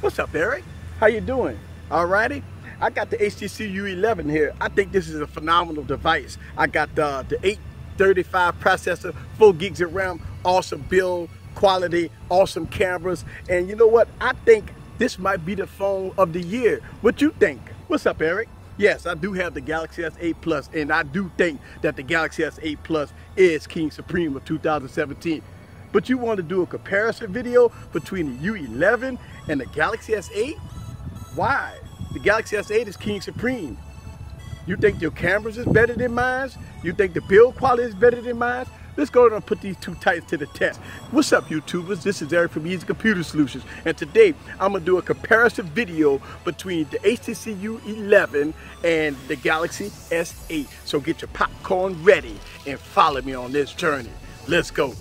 What's up, Eric? How you doing? Alrighty. I got the HTC U11 here. I think this is a phenomenal device. I got the 835 processor, 4 gigs of RAM, awesome build quality, awesome cameras, and you know what? I think this might be the phone of the year. What you think? What's up, Eric? Yes, I do have the Galaxy S8 Plus, and I do think that the Galaxy S8 Plus is King Supreme of 2017. But you want to do a comparison video between the U11 and the Galaxy S8? Why? The Galaxy S8 is King Supreme. You think your cameras is better than mine? You think the build quality is better than mine? Let's go ahead and put these two types to the test. What's up, YouTubers? This is Eric from Easy Computer Solutions, and today I'm gonna do a comparison video between the HTC U11 and the Galaxy S8. So get your popcorn ready and follow me on this journey. Let's go.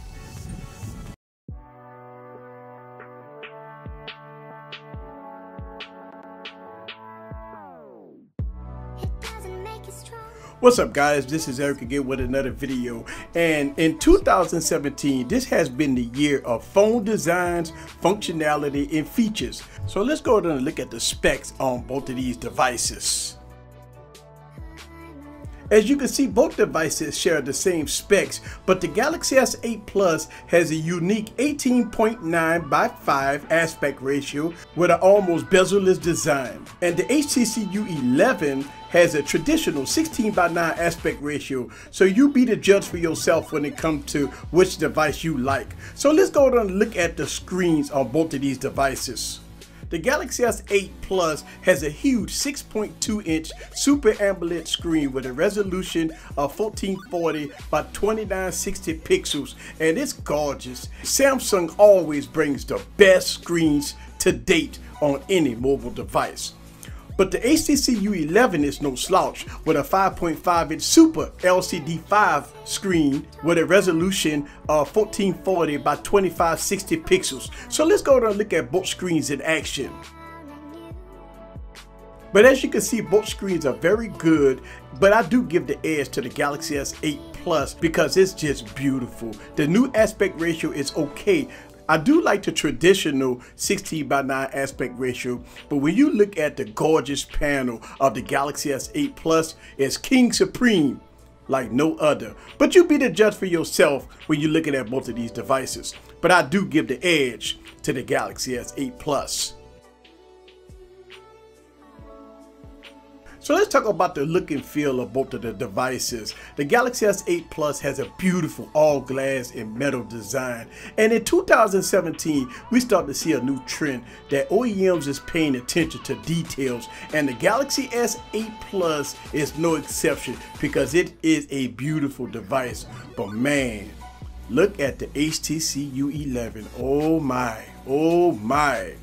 What's up, guys? This is Eric again with another video, and in 2017 this has been the year of phone designs, functionality, and features. So let's go ahead and look at the specs on both of these devices. As you can see, both devices share the same specs, but the Galaxy S8 Plus has a unique 18.9 by 5 aspect ratio with an almost bezel-less design. And the HTC U11 has a traditional 16 by 9 aspect ratio, so you be the judge for yourself when it comes to which device you like. So let's go ahead and look at the screens on both of these devices. The Galaxy S8 Plus has a huge 6.2-inch Super AMOLED screen with a resolution of 1440 by 2960 pixels, and it's gorgeous. Samsung always brings the best screens to date on any mobile device. But the HTC U11 is no slouch with a 5.5-inch Super LCD5 screen with a resolution of 1440 by 2560 pixels. So let's go and look at both screens in action. But as you can see, both screens are very good, but I do give the edge to the Galaxy S8 Plus because it's just beautiful. The new aspect ratio is okay. I do like the traditional 16 by 9 aspect ratio, but when you look at the gorgeous panel of the Galaxy S8 Plus, it's King Supreme like no other. But you be the judge for yourself when you're looking at both of these devices. But I do give the edge to the Galaxy S8 Plus. So let's talk about the look and feel of both of the devices. The Galaxy S8 Plus has a beautiful all glass and metal design. And in 2017, we start to see a new trend that OEMs is paying attention to details. And the Galaxy S8 Plus is no exception because it is a beautiful device. But man, look at the HTC U11. Oh my.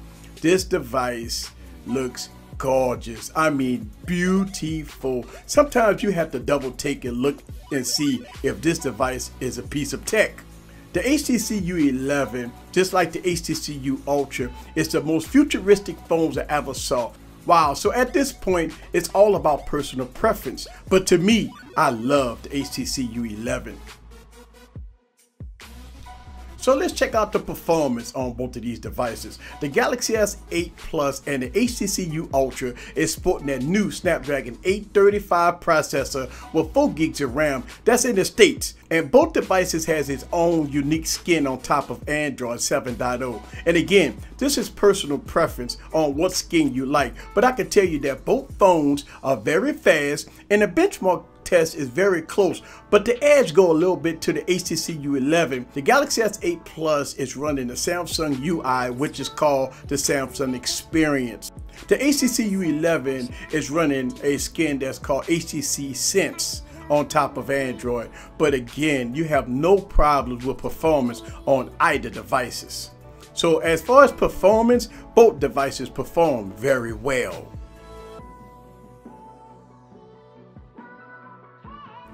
This device looks gorgeous. I mean, beautiful. Sometimes you have to double take and look and see if this device is a piece of tech. The HTC U11, just like the HTC U Ultra, is the most futuristic phones I ever saw. Wow, so at this point, it's all about personal preference. But to me, I love the HTC U11. So let's check out the performance on both of these devices. The Galaxy S8 Plus and the HTC U Ultra is sporting that new Snapdragon 835 processor with 4 gigs of RAM. That's in the States. And both devices has its own unique skin on top of Android 7.0. And again, this is personal preference on what skin you like. But I can tell you that both phones are very fast and the benchmark test is very close, but the edge go a little bit to the HTC U11. The Galaxy S8 Plus is running the Samsung UI, which is called the Samsung Experience. The HTC U11 is running a skin that's called HTC Sense on top of Android, but again, you have no problems with performance on either devices. So as far as performance, both devices perform very well.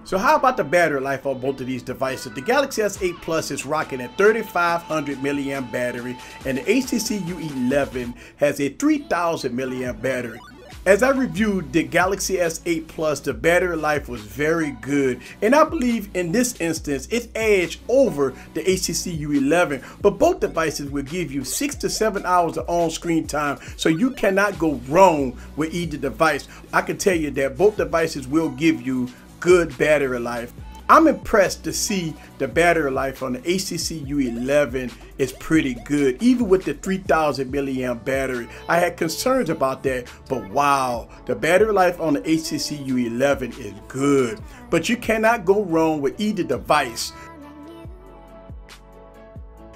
So how about the battery life on both of these devices? The Galaxy S8 Plus is rocking a 3500 milliamp battery, and the HTC U11 has a 3000 milliamp battery. As I reviewed the Galaxy S8 Plus, the battery life was very good, and I believe in this instance it edged over the HTC U11, but both devices will give you 6 to 7 hours of on-screen time, so you cannot go wrong with either device. I can tell you that both devices will give you good battery life. I'm impressed to see the battery life on the HTC U11 is pretty good, even with the 3000 milliamp battery. I had concerns about that, but wow, the battery life on the HTC U11 is good. But you cannot go wrong with either device.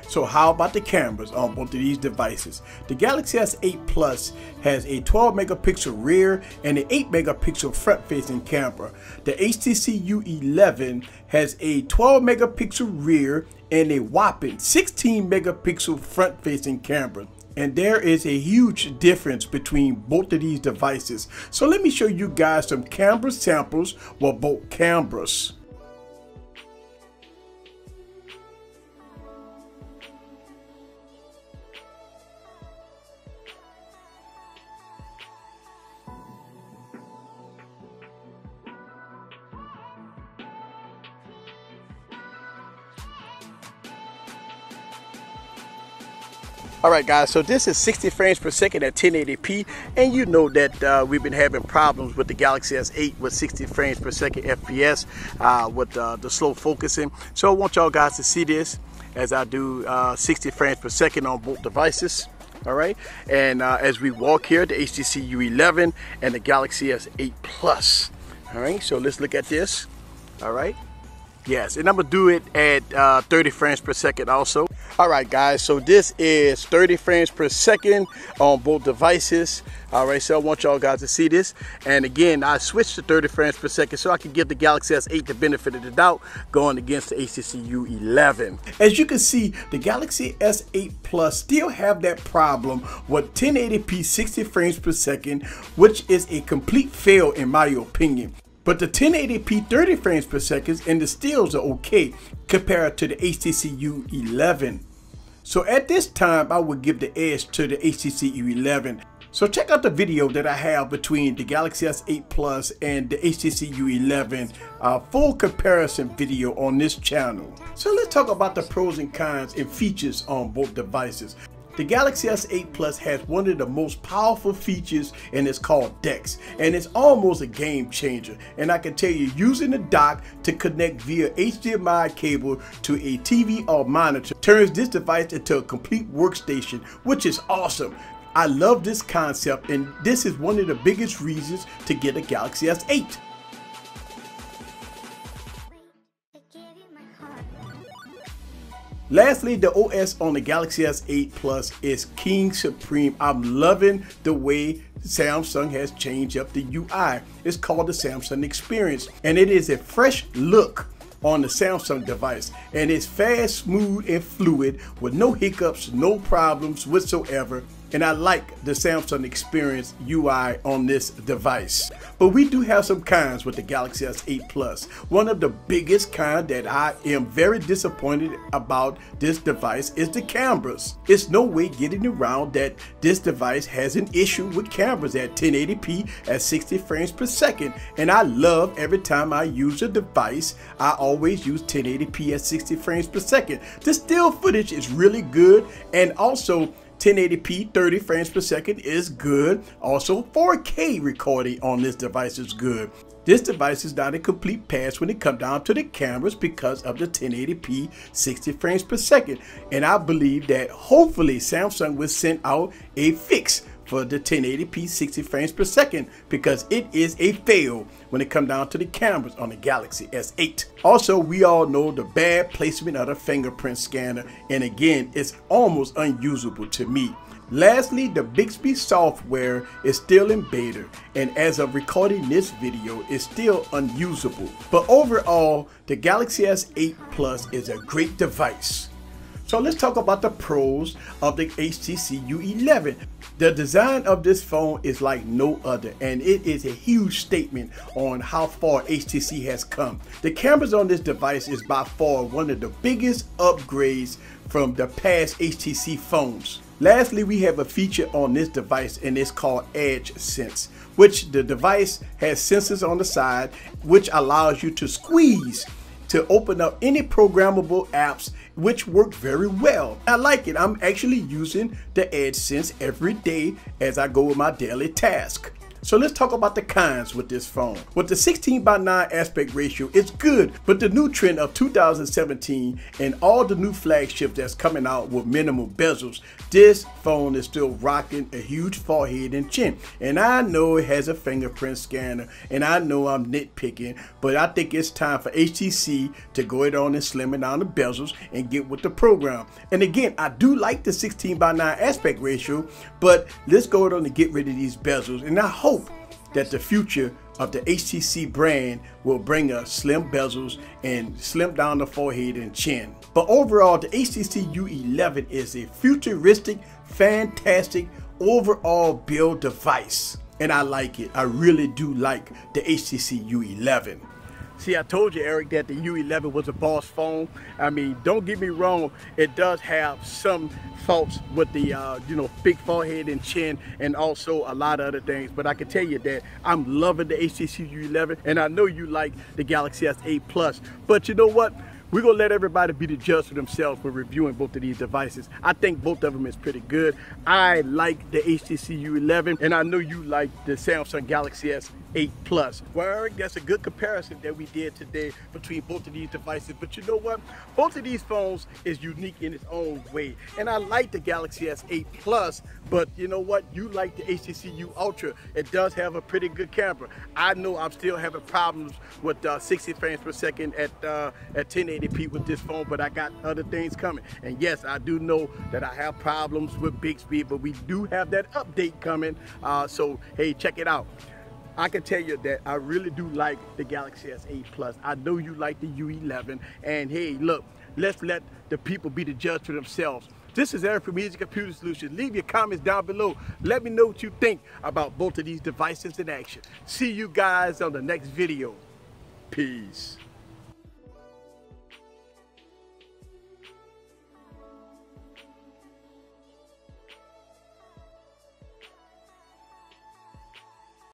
So how about the cameras on both of these devices? The Galaxy S8 Plus has a 12 megapixel rear and an 8 megapixel front facing camera. The HTC U11 has a 12 megapixel rear and a whopping 16 megapixel front facing camera. And there is a huge difference between both of these devices. So let me show you guys some camera samples with both cameras. Alright guys, so this is 60 frames per second at 1080p, and you know that we've been having problems with the Galaxy S8 with 60 frames per second FPS with the slow focusing. So I want y'all guys to see this as I do 60 frames per second on both devices. Alright, and as we walk here, the HTC U11 and the Galaxy S8 Plus. Alright, so let's look at this. Alright, yes, and I'm going to do it at 30 frames per second also. Alright guys, so this is 30 frames per second on both devices. Alright, so I want y'all guys to see this. And again, I switched to 30 frames per second so I can give the Galaxy S8 the benefit of the doubt going against the HTC U11. As you can see, the Galaxy S8 Plus still have that problem with 1080p 60 frames per second, which is a complete fail in my opinion. But the 1080p 30 frames per second and the stills are okay compared to the HTC U11. So at this time, I would give the edge to the HTC U11. So check out the video that I have between the Galaxy S8 Plus and the HTC U11, full comparison video on this channel. So let's talk about the pros and cons and features on both devices. The Galaxy S8 Plus has one of the most powerful features, and it's called DeX, and it's almost a game changer. And I can tell you, using the dock to connect via HDMI cable to a TV or monitor turns this device into a complete workstation, which is awesome. I love this concept, and this is one of the biggest reasons to get a Galaxy S8. Lastly, the OS on the Galaxy S8 Plus is King Supreme. I'm loving the way Samsung has changed up the UI. It's called the Samsung Experience, and it is a fresh look on the Samsung device, and it's fast, smooth, and fluid with no hiccups, no problems whatsoever. And I like the Samsung Experience UI on this device. But we do have some cons with the Galaxy S8 Plus. One of the biggest cons that I am very disappointed about this device is the cameras. It's no way getting around that this device has an issue with cameras at 1080p at 60 frames per second. And I love every time I use a device, I always use 1080p at 60 frames per second. The still footage is really good, and also 1080p 30 frames per second is good. Also 4K recording on this device is good. This device is not a complete pass when it comes down to the cameras because of the 1080p 60 frames per second. And I believe that hopefully Samsung will send out a fix for the 1080p 60 frames per second, because it is a fail when it comes down to the cameras on the Galaxy S8. Also, we all know the bad placement of the fingerprint scanner, and again, it's almost unusable to me. Lastly, the Bixby software is still in beta, and as of recording this video, it's still unusable. But overall, the Galaxy S8 Plus is a great device. So let's talk about the pros of the HTC U11. The design of this phone is like no other, and it is a huge statement on how far HTC has come. The cameras on this device is by far one of the biggest upgrades from the past HTC phones. Lastly, we have a feature on this device, and it's called Edge Sense, which the device has sensors on the side, which allows you to squeeze to open up any programmable apps, which work very well. I like it. I'm actually using the Edge Sense every day as I go with my daily task. So let's talk about the cons with this phone. With the 16:9 aspect ratio, it's good, but the new trend of 2017 and all the new flagships that's coming out with minimal bezels, this phone is still rocking a huge forehead and chin. And I know it has a fingerprint scanner, and I know I'm nitpicking, but I think it's time for HTC to go ahead on and slim it down the bezels and get with the program. And again, I do like the 16:9 aspect ratio, but let's go ahead on and get rid of these bezels. And I hope that the future of the HTC brand will bring us slim bezels and slim down the forehead and chin. But overall, the HTC U11 is a futuristic, fantastic overall build device. And I like it. I really do like the HTC U11. See, I told you, Eric, that the U11 was a boss phone. I mean, don't get me wrong, it does have some faults with the, big forehead and chin, and also a lot of other things. But I can tell you that I'm loving the HTC U11, and I know you like the Galaxy S8 Plus. But you know what? We're going to let everybody be the judge for themselves when reviewing both of these devices. I think both of them is pretty good. I like the HTC U11, and I know you like the Samsung Galaxy S8 Plus. Well, Eric, that's a good comparison that we did today between both of these devices. But you know what? Both of these phones is unique in its own way. And I like the Galaxy S8 Plus, but you know what? You like the HTC U Ultra. It does have a pretty good camera. I know I'm still having problems with 60 frames per second at 1080p with this phone, but I got other things coming. And yes, I do know that I have problems with Bixby, but we do have that update coming. So hey, check it out. I can tell you that I really do like the Galaxy S8 Plus. I know you like the U11, and hey, look, let's let the people be the judge for themselves. This is Eric from Easy Computer Solutions. Leave your comments down below. Let me know what you think about both of these devices in action. See you guys on the next video. Peace.